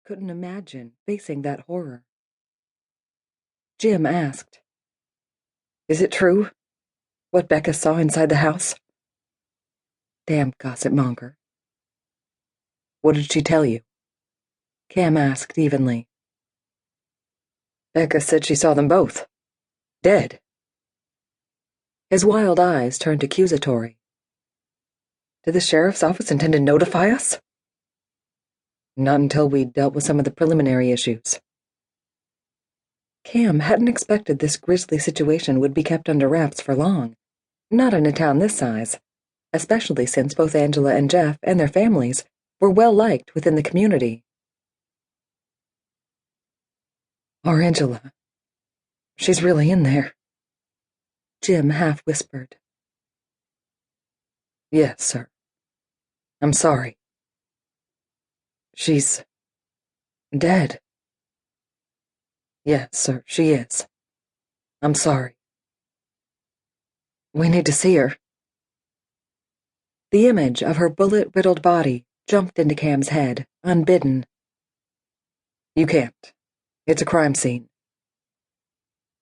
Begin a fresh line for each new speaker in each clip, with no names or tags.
couldn't imagine facing that horror. Jim asked, "Is it true, what Becca saw inside the house?" Damn gossip monger. "What did she tell you?" Cam asked evenly. "Becca said she saw them both. Dead." His wild eyes turned accusatory. "Did the sheriff's office intend to notify us?" "Not until we'd dealt with some of the preliminary issues." Cam hadn't expected this grisly situation would be kept under wraps for long, not in a town this size, especially since both Angela and Jeff and their families were well-liked within the community. "Our Angela, she's really in there," Jim half-whispered. "Yes, sir. I'm sorry. She's dead." "Yes, sir, she is. I'm sorry. We need to see her." The image of her bullet-riddled body jumped into Cam's head, unbidden. "You can't. It's a crime scene."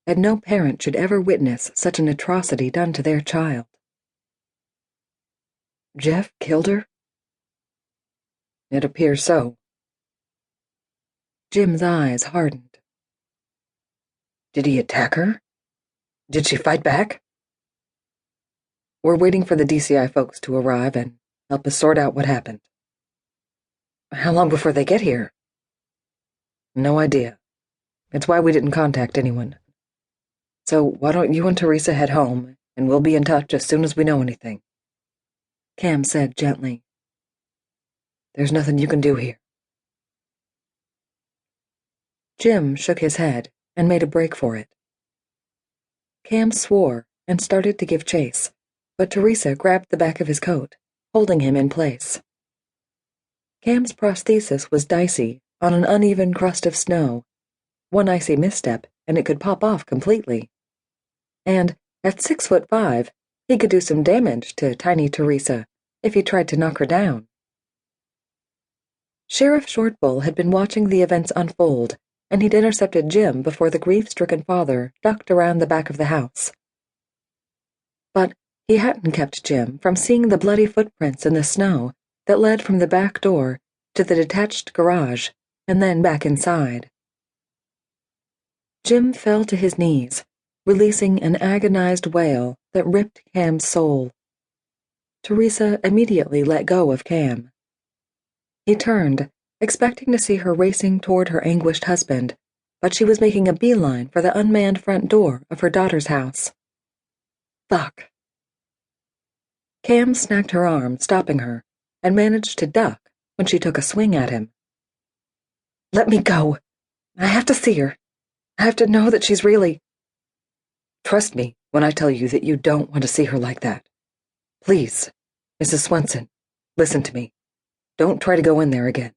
And no parent should ever witness such an atrocity done to their child. "Jeff killed her?" "It appears so." Jim's eyes hardened. "Did he attack her? Did she fight back?" "We're waiting for the DCI folks to arrive and help us sort out what happened." "How long before they get here?" "No idea. It's why we didn't contact anyone. So why don't you and Teresa head home, and we'll be in touch as soon as we know anything," Cam said gently. "There's nothing you can do here." Jim shook his head and made a break for it. Cam swore and started to give chase, but Teresa grabbed the back of his coat, holding him in place. Cam's prosthesis was dicey on an uneven crust of snow. One icy misstep and it could pop off completely. And at 6'5", he could do some damage to tiny Teresa if he tried to knock her down. Sheriff Shortbull had been watching the events unfold, and he'd intercepted Jim before the grief-stricken father ducked around the back of the house. But he hadn't kept Jim from seeing the bloody footprints in the snow that led from the back door to the detached garage and then back inside. Jim fell to his knees, releasing an agonized wail that ripped Cam's soul. Teresa immediately let go of Cam. He turned, expecting to see her racing toward her anguished husband, but she was making a beeline for the unmanned front door of her daughter's house. "Fuck." Cam snagged her arm, stopping her, and managed to duck when she took a swing at him. "Let me go. I have to see her. I have to know that she's really—" "Trust me when I tell you that you don't want to see her like that. Please, Mrs. Swenson, listen to me. Don't try to go in there again.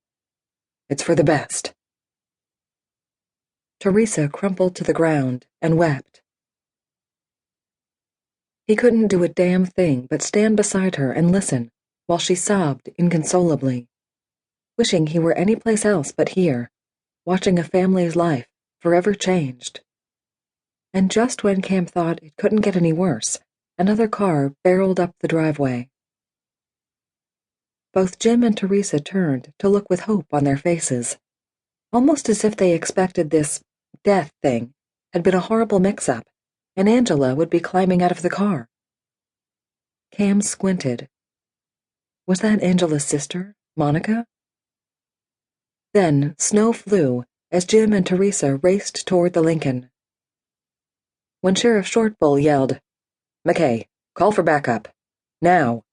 It's for the best." Teresa crumpled to the ground and wept. He couldn't do a damn thing but stand beside her and listen while she sobbed inconsolably, wishing he were anyplace else but here, watching a family's life forever changed. And just when Cam thought it couldn't get any worse, another car barreled up the driveway. Both Jim and Teresa turned to look with hope on their faces, almost as if they expected this death thing had been a horrible mix-up, and Angela would be climbing out of the car. Cam squinted. Was that Angela's sister, Monica? Then snow flew as Jim and Teresa raced toward the Lincoln. When Sheriff Shortbull yelled, "McKay, call for backup. Now!"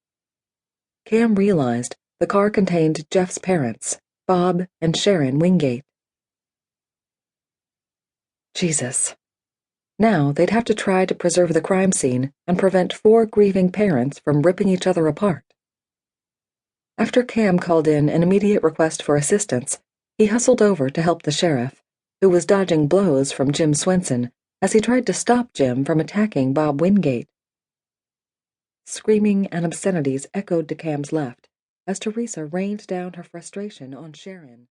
Cam realized the car contained Jeff's parents, Bob and Sharon Wingate. Jesus. Now they'd have to try to preserve the crime scene and prevent 4 grieving parents from ripping each other apart. After Cam called in an immediate request for assistance, he hustled over to help the sheriff, who was dodging blows from Jim Swenson as he tried to stop Jim from attacking Bob Wingate. Screaming and obscenities echoed to Cam's left as Teresa rained down her frustration on Sharon.